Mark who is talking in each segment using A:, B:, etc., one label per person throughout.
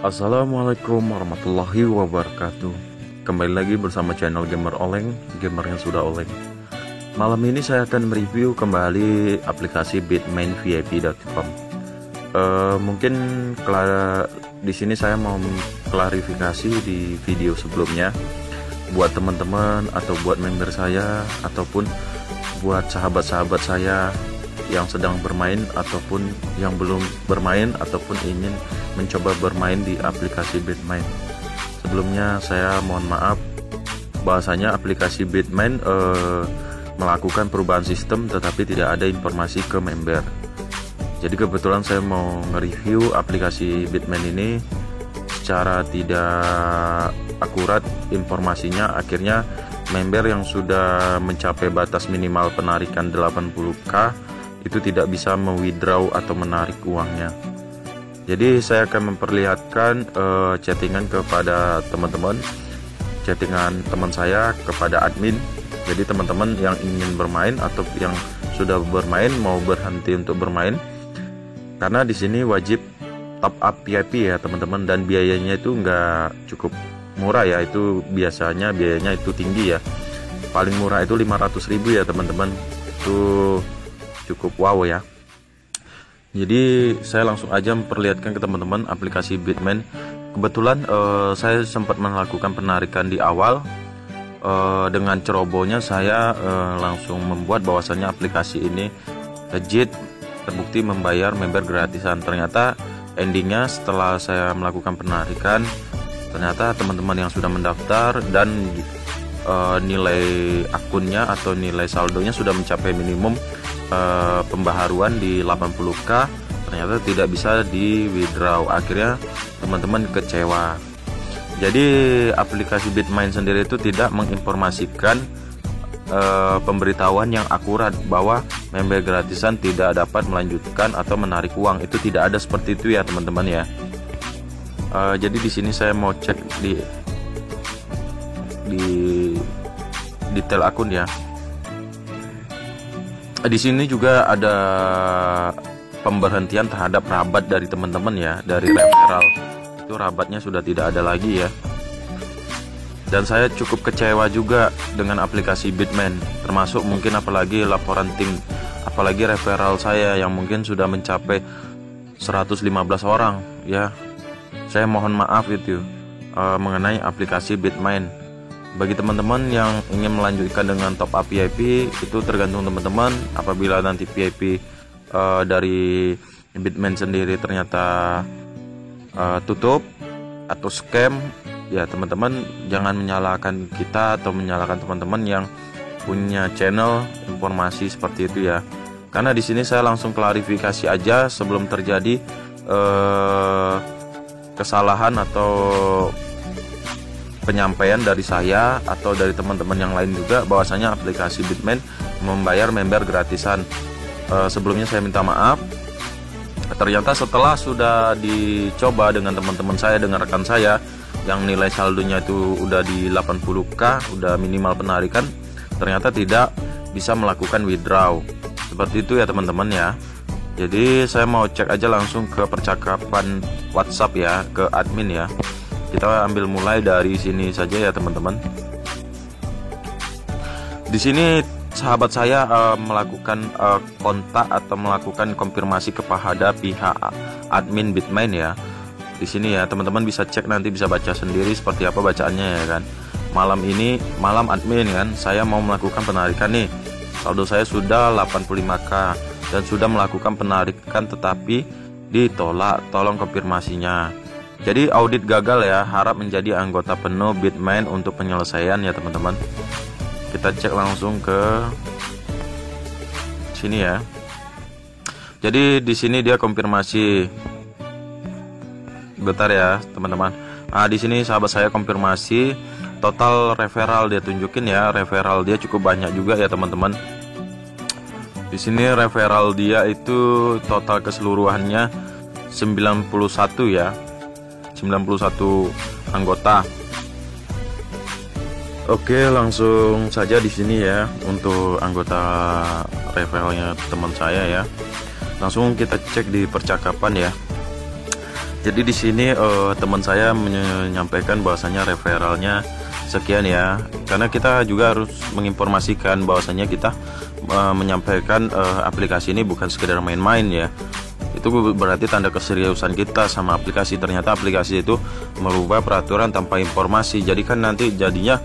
A: Assalamualaikum warahmatullahi wabarakatuh. Kembali lagi bersama channel Gamer Oleng, gamer yang sudah oleng. Malam ini saya akan mereview kembali aplikasi bitmainvip.com. Mungkin di sini saya mau klarifikasi di video sebelumnya buat teman-teman atau buat member saya ataupun buat sahabat-sahabat saya yang sedang bermain ataupun yang belum bermain ataupun ingin mencoba bermain di aplikasi Bitmain. Sebelumnya saya mohon maaf bahasanya aplikasi Bitmain melakukan perubahan sistem tetapi tidak ada informasi ke member. Jadi kebetulan saya mau nge-review aplikasi Bitmain ini secara tidak akurat informasinya, akhirnya member yang sudah mencapai batas minimal penarikan 80k itu tidak bisa me-withdraw atau menarik uangnya. Jadi saya akan memperlihatkan chattingan kepada teman-teman, chattingan teman saya kepada admin. Jadi teman-teman yang ingin bermain atau yang sudah bermain mau berhenti untuk bermain, karena di sini wajib top up VIP ya teman-teman, dan biayanya itu nggak cukup murah ya, itu biasanya biayanya itu tinggi ya. Paling murah itu 500.000 ya teman-teman, itu cukup wow ya. Jadi saya langsung aja memperlihatkan ke teman-teman aplikasi Bitmain. Kebetulan saya sempat melakukan penarikan di awal. Dengan cerobohnya saya langsung membuat bahwasannya aplikasi ini legit, terbukti membayar member gratisan. Ternyata endingnya setelah saya melakukan penarikan, ternyata teman-teman yang sudah mendaftar dan nilai akunnya atau nilai saldonya sudah mencapai minimum pembaharuan di 80k, ternyata tidak bisa di withdraw. Akhirnya teman-teman kecewa. Jadi aplikasi Bitmain sendiri itu tidak menginformasikan pemberitahuan yang akurat bahwa member gratisan tidak dapat melanjutkan atau menarik uang. Itu tidak ada seperti itu ya teman-teman ya. Jadi di sini saya mau cek di detail akun ya. Di sini juga ada pemberhentian terhadap rabat dari teman-teman ya, dari referral. Itu rabatnya sudah tidak ada lagi ya. Dan saya cukup kecewa juga dengan aplikasi Bitmain, termasuk mungkin apalagi laporan tim, apalagi referral saya yang mungkin sudah mencapai 115 orang ya. Saya mohon maaf itu mengenai aplikasi Bitmain. Bagi teman-teman yang ingin melanjutkan dengan top up VIP, itu tergantung teman-teman. Apabila nanti VIP dari Bitmain sendiri ternyata tutup atau scam, ya teman-teman jangan menyalahkan kita atau menyalahkan teman-teman yang punya channel informasi seperti itu ya. Karena di sini saya langsung klarifikasi aja sebelum terjadi kesalahan atau penyampaian dari saya atau dari teman-teman yang lain juga bahwasanya aplikasi Bitmain membayar member gratisan. Sebelumnya saya minta maaf. Ternyata setelah sudah dicoba dengan teman-teman saya, dengan rekan saya yang nilai saldonya itu udah di 80k, udah minimal penarikan, ternyata tidak bisa melakukan withdraw. Seperti itu ya teman-teman ya. Jadi saya mau cek aja langsung ke percakapan WhatsApp ya, ke admin ya. Kita ambil mulai dari sini saja ya teman-teman. Di sini sahabat saya melakukan kontak atau melakukan konfirmasi kepada pihak admin Bitmain ya. Di sini ya teman-teman bisa cek, nanti bisa baca sendiri seperti apa bacaannya ya kan. Malam ini malam admin kan, saya mau melakukan penarikan nih. Saldo saya sudah 85k dan sudah melakukan penarikan tetapi ditolak. Tolong konfirmasinya. Jadi audit gagal ya, harap menjadi anggota penuh Bitmain untuk penyelesaian ya teman-teman. Kita cek langsung ke sini ya. Jadi di sini dia konfirmasi. Bentar ya teman-teman. Nah di sini sahabat saya konfirmasi total referral dia tunjukin ya, referral dia cukup banyak juga ya teman-teman. Di sini referral dia itu total keseluruhannya 91 ya. 91 anggota. Oke, langsung saja di sini ya untuk anggota referralnya teman saya ya. Langsung kita cek di percakapan ya. Jadi di sini teman saya menyampaikan bahwasanya referralnya sekian ya, karena kita juga harus menginformasikan bahwasanya kita menyampaikan aplikasi ini bukan sekedar main-main ya. Itu berarti tanda keseriusan kita sama aplikasi. Ternyata aplikasi itu merubah peraturan tanpa informasi. Jadi kan nanti jadinya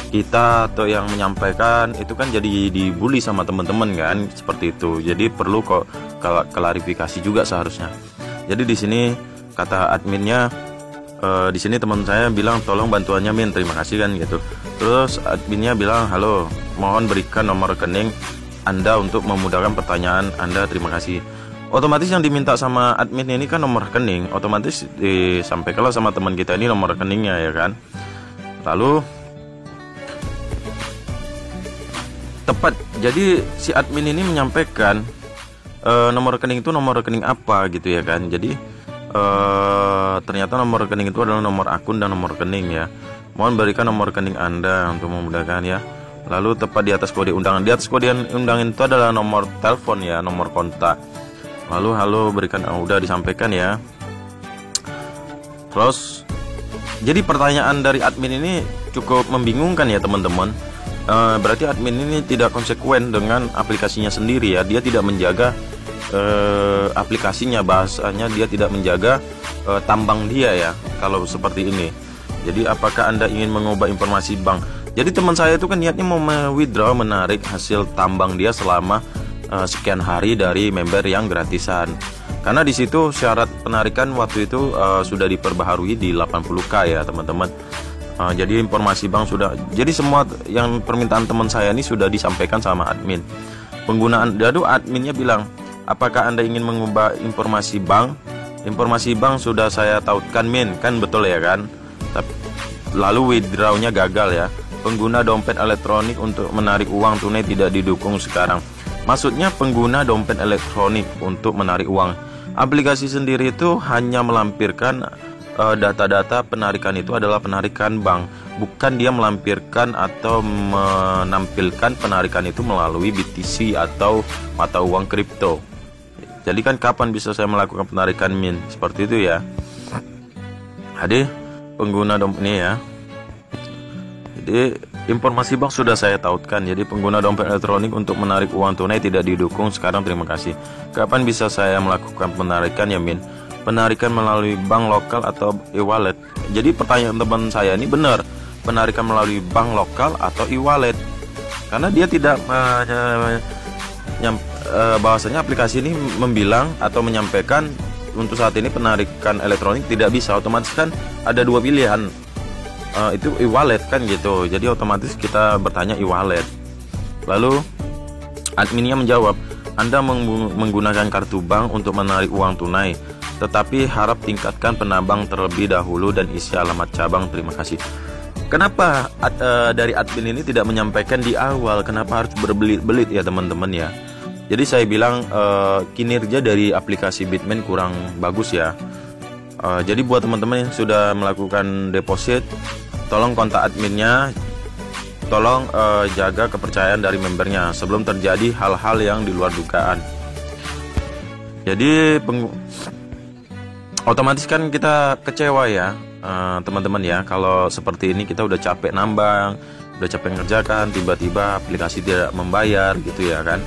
A: kita atau yang menyampaikan itu kan jadi dibully sama teman-teman kan, seperti itu. Jadi perlu kok klarifikasi juga seharusnya. Jadi di sini kata adminnya, di sini teman saya bilang tolong bantuannya Min, terima kasih kan gitu. Terus adminnya bilang, halo, mohon berikan nomor rekening Anda untuk memudahkan pertanyaan Anda, terima kasih. Otomatis yang diminta sama admin ini kan nomor rekening, otomatis disampaikanlah sama teman kita ini nomor rekeningnya ya kan. Lalu tepat, jadi si admin ini menyampaikan nomor rekening itu nomor rekening apa gitu ya kan. Jadi ternyata nomor rekening itu adalah nomor akun dan nomor rekening ya. Mohon berikan nomor rekening Anda untuk memudahkan ya. Lalu tepat di atas kode undangan. Di atas kode undangan itu adalah nomor telepon ya, nomor kontak. Lalu halo berikan, udah disampaikan ya. Terus jadi pertanyaan dari admin ini cukup membingungkan ya teman-teman. Berarti admin ini tidak konsekuen dengan aplikasinya sendiri ya. Dia tidak menjaga aplikasinya, bahasanya dia tidak menjaga tambang dia ya kalau seperti ini. Jadi apakah Anda ingin mengubah informasi bank? Jadi teman saya itu kan niatnya mau withdraw, menarik hasil tambang dia selama sekian hari dari member yang gratisan. Karena di situ syarat penarikan waktu itu sudah diperbaharui di 80k ya teman-teman. Jadi informasi bank sudah, jadi semua yang permintaan teman saya ini sudah disampaikan sama admin. Penggunaan, lalu adminnya bilang, apakah Anda ingin mengubah informasi bank? Informasi bank sudah saya tautkan Min, kan betul ya kan? Lalu withdrawnya gagal ya. Pengguna dompet elektronik untuk menarik uang tunai tidak didukung sekarang. Maksudnya pengguna dompet elektronik untuk menarik uang. Aplikasi sendiri itu hanya melampirkan data-data penarikan itu adalah penarikan bank, bukan dia melampirkan atau menampilkan penarikan itu melalui BTC atau mata uang kripto. Jadi kan kapan bisa saya melakukan penarikan Min? Seperti itu ya. Jadi pengguna dompet ini ya. Jadi informasi bank sudah saya tautkan. Jadi pengguna dompet elektronik untuk menarik uang tunai tidak didukung sekarang, terima kasih. Kapan bisa saya melakukan penarikan ya Min? Penarikan melalui bank lokal atau e-wallet. Jadi pertanyaan teman saya ini benar, penarikan melalui bank lokal atau e-wallet. Karena dia tidak bahwasanya aplikasi ini membilang atau menyampaikan untuk saat ini penarikan elektronik tidak bisa. Otomatis kan ada dua pilihan, itu e-wallet kan gitu. Jadi otomatis kita bertanya e-wallet. Lalu adminnya menjawab, Anda menggunakan kartu bank untuk menarik uang tunai, tetapi harap tingkatkan penambang terlebih dahulu dan isi alamat cabang, terima kasih. Kenapa dari admin ini tidak menyampaikan di awal? Kenapa harus berbelit-belit ya teman-teman ya? Jadi saya bilang kinerja dari aplikasi Bitmain kurang bagus ya. Jadi buat teman-teman yang sudah melakukan deposit, tolong kontak adminnya, tolong jaga kepercayaan dari membernya sebelum terjadi hal-hal yang di luar dugaan. Jadi otomatis kan kita kecewa ya teman-teman ya. Kalau seperti ini kita udah capek nambang, udah capek ngerjakan, tiba-tiba aplikasi tidak membayar gitu ya kan.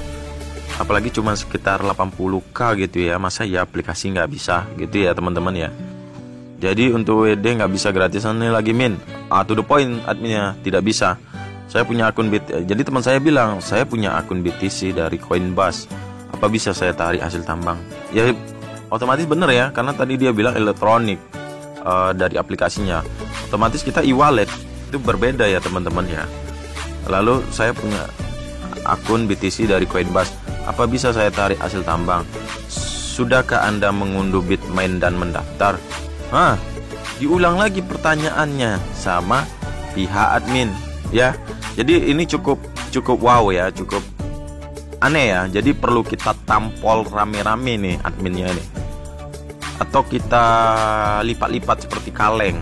A: Apalagi cuma sekitar 80k gitu ya, masa ya aplikasi nggak bisa gitu ya teman-teman ya. Jadi untuk WD nggak bisa gratisan nih lagi Min, to the point adminnya, tidak bisa. Saya punya akun jadi teman saya bilang, saya punya akun BTC dari Coinbase, apa bisa saya tarik hasil tambang? Ya otomatis bener ya, karena tadi dia bilang elektronik dari aplikasinya. Otomatis kita e-wallet, itu berbeda ya teman-teman ya. Lalu saya punya akun BTC dari Coinbase, apa bisa saya tarik hasil tambang? Sudahkah Anda mengunduh Bitmain dan mendaftar? Diulang lagi pertanyaannya sama pihak admin ya. Jadi ini cukup wow ya, cukup aneh ya. Jadi perlu kita tampol rame-rame nih adminnya ini, atau kita lipat-lipat seperti kaleng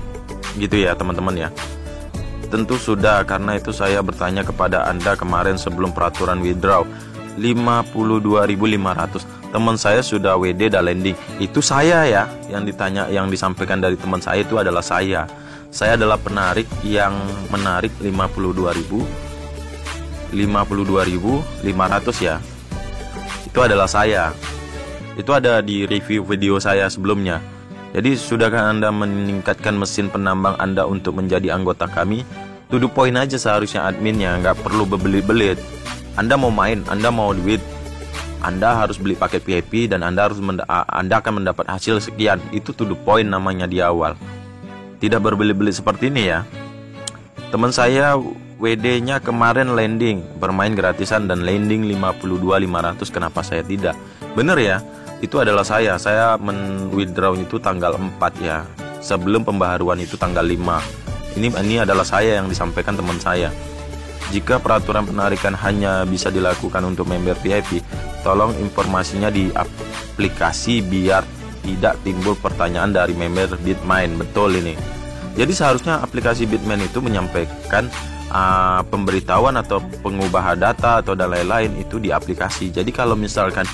A: gitu ya teman-teman ya. Tentu sudah, karena itu saya bertanya kepada Anda kemarin sebelum peraturan withdraw 52.500. teman saya sudah WD dan landing. Itu saya ya, yang ditanya, yang disampaikan dari teman saya itu adalah saya. Saya adalah penarik yang menarik 52.500 ya. Itu adalah saya. Itu ada di review video saya sebelumnya. Jadi sudahkah Anda meningkatkan mesin penambang Anda untuk menjadi anggota kami? To the point aja seharusnya adminnya, nggak perlu berbelit-belit. Anda mau main, Anda mau duit, Anda harus beli paket VIP dan Anda akan mendapat hasil sekian. Itu to the point namanya di awal. Tidak berbelit-belit seperti ini ya. Teman saya WD-nya kemarin landing, bermain gratisan dan landing 52.500. Kenapa saya tidak? Bener ya, itu adalah saya. Saya withdraw itu tanggal 4 ya. Sebelum pembaharuan itu tanggal 5. Ini adalah saya yang disampaikan teman saya. Jika peraturan penarikan hanya bisa dilakukan untuk member VIP, tolong informasinya di aplikasi biar tidak timbul pertanyaan dari member Bitmain. Betul ini. Jadi seharusnya aplikasi Bitmain itu menyampaikan pemberitahuan atau pengubahan data atau dan lain-lain itu di aplikasi. Jadi kalau misalkan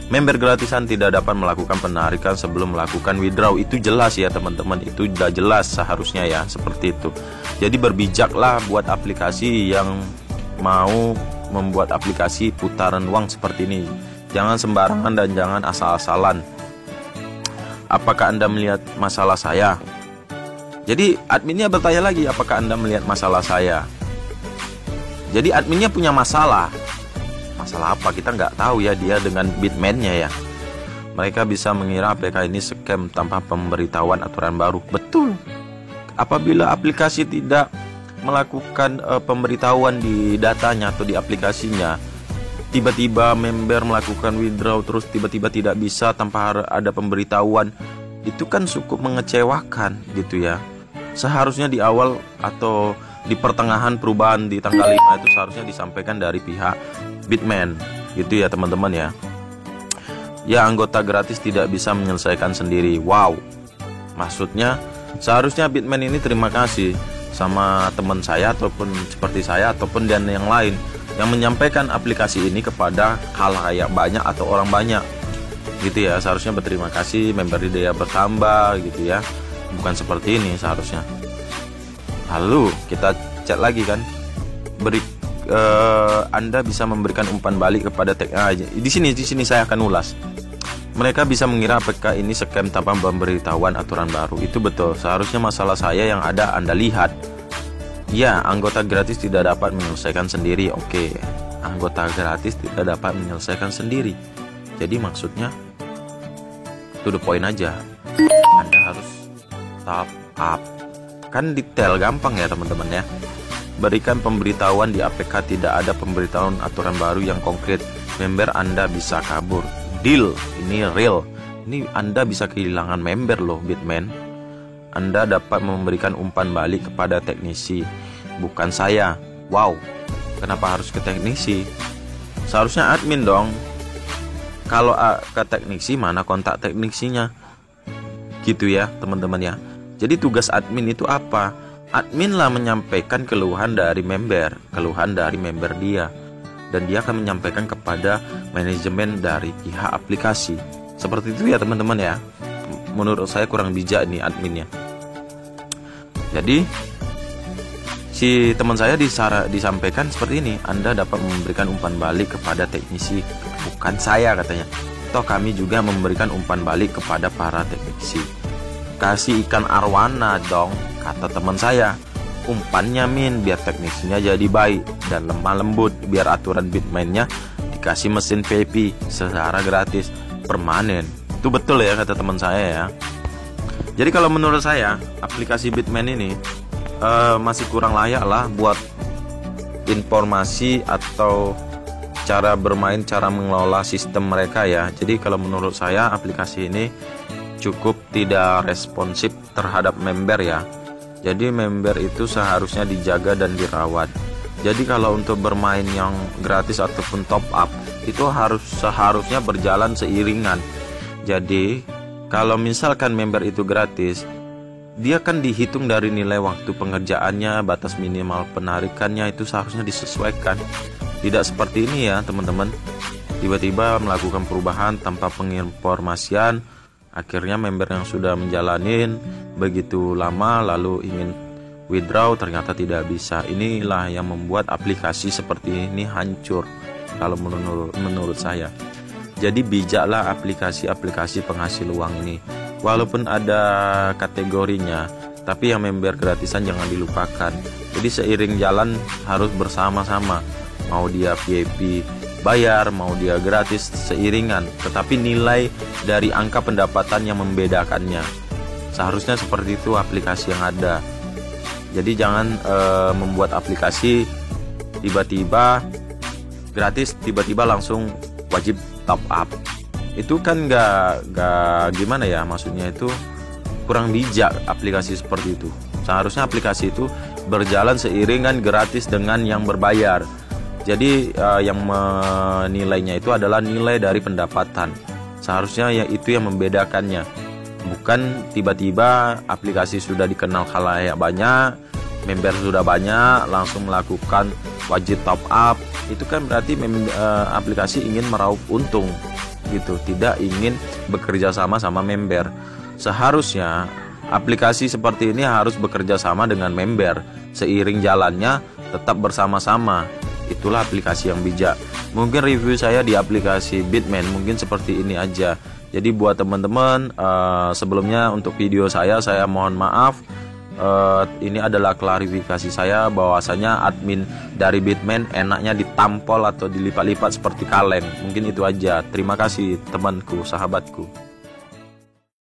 A: member gratisan tidak dapat melakukan penarikan sebelum melakukan withdraw, itu jelas ya teman-teman, itu sudah jelas seharusnya ya, seperti itu. Jadi berbijaklah buat aplikasi yang mau membuat aplikasi putaran uang seperti ini. Jangan sembarangan dan jangan asal-asalan. Apakah Anda melihat masalah saya? Jadi adminnya bertanya lagi, apakah Anda melihat masalah saya? Jadi adminnya punya masalah. Masalah apa? Kita nggak tahu ya dia dengan Bitmain-nya ya. Mereka bisa mengira APK ini scam tanpa pemberitahuan aturan baru. Betul. Apabila aplikasi tidak melakukan pemberitahuan di datanya atau di aplikasinya, tiba-tiba member melakukan withdraw terus tiba-tiba tidak bisa tanpa ada pemberitahuan, itu kan cukup mengecewakan gitu ya. Seharusnya di awal atau di pertengahan perubahan di tanggal 5 itu seharusnya disampaikan dari pihak Bitmain gitu ya teman-teman ya. Ya, anggota gratis tidak bisa menyelesaikan sendiri. Wow, maksudnya seharusnya Bitmain ini terima kasih sama teman saya ataupun seperti saya ataupun dan yang lain yang menyampaikan aplikasi ini kepada khalayak banyak atau orang banyak gitu ya. Seharusnya berterima kasih, member dia bertambah gitu ya, bukan seperti ini seharusnya. Lalu kita chat lagi kan, Anda bisa memberikan umpan balik kepada di sini saya akan ulas. Mereka bisa mengira APK ini scam tanpa pemberitahuan aturan baru. Itu betul. Seharusnya masalah saya yang ada Anda lihat. Ya, anggota gratis tidak dapat menyelesaikan sendiri. Oke, anggota gratis tidak dapat menyelesaikan sendiri. Jadi maksudnya to the point aja. Anda harus top up. Kan detail, gampang ya teman-teman ya. Berikan pemberitahuan di APK tidak ada pemberitahuan aturan baru yang konkret. Member Anda bisa kabur. Deal, ini real. Ini Anda bisa kehilangan member loh Bitmain. Anda dapat memberikan umpan balik kepada teknisi, bukan saya. Wow, kenapa harus ke teknisi? Seharusnya admin dong. Kalau ke teknisi, mana kontak teknisinya? Gitu ya teman-teman ya. Jadi tugas admin itu apa? Admin lah menyampaikan keluhan dari member dia, dan dia akan menyampaikan kepada manajemen dari pihak aplikasi. Seperti itu ya teman-teman ya. Menurut saya kurang bijak nih adminnya. Jadi si teman saya disampaikan seperti ini, Anda dapat memberikan umpan balik kepada teknisi, bukan saya katanya. Toh kami juga memberikan umpan balik kepada para teknisi. Kasih ikan arwana dong, kata teman saya. Umpannya min biar teknisinya jadi baik dan lemah lembut, biar aturan Bitmain-nya dikasih mesin VIP secara gratis permanen. Itu betul ya kata teman saya ya. Jadi kalau menurut saya aplikasi Bitmain ini masih kurang layak lah buat informasi atau cara bermain, cara mengelola sistem mereka ya. Jadi kalau menurut saya aplikasi ini cukup tidak responsif terhadap member ya. Jadi member itu seharusnya dijaga dan dirawat. Jadi kalau untuk bermain yang gratis ataupun top up itu seharusnya berjalan seiringan. Jadi kalau misalkan member itu gratis, dia kan dihitung dari nilai waktu pengerjaannya, batas minimal penarikannya itu seharusnya disesuaikan. Tidak seperti ini ya teman-teman. tiba-tiba melakukan perubahan tanpa penginformasian. Akhirnya member yang sudah menjalanin begitu lama lalu ingin withdraw ternyata tidak bisa. Inilah yang membuat aplikasi seperti ini hancur kalau menurut saya. Jadi bijaklah aplikasi-aplikasi penghasil uang ini. Walaupun ada kategorinya, tapi yang member gratisan jangan dilupakan. Jadi seiring jalan harus bersama-sama. Mau dia VIP bayar, mau dia gratis, seiringan. Tetapi nilai dari angka pendapatan yang membedakannya. Seharusnya seperti itu aplikasi yang ada. Jadi jangan membuat aplikasi tiba-tiba gratis, tiba-tiba langsung wajib top up. Itu kan gak gimana ya, maksudnya itu kurang bijak aplikasi seperti itu. Seharusnya aplikasi itu berjalan seiringan gratis dengan yang berbayar. Jadi yang menilainya itu adalah nilai dari pendapatan. Seharusnya ya itu yang membedakannya. Bukan tiba-tiba aplikasi sudah dikenal khalayak banyak, member sudah banyak, langsung melakukan wajib top up. Itu kan berarti aplikasi ingin meraup untung gitu, tidak ingin bekerja sama member. Seharusnya aplikasi seperti ini harus bekerja sama dengan member, seiring jalannya tetap bersama-sama. Itulah aplikasi yang bijak. Mungkin review saya di aplikasi Bitmain mungkin seperti ini aja. Jadi buat teman-teman, sebelumnya untuk video saya mohon maaf. Ini adalah klarifikasi saya bahwasanya admin dari Bitmain enaknya ditampol atau dilipat-lipat seperti kaleng. Mungkin itu aja. Terima kasih temanku, sahabatku.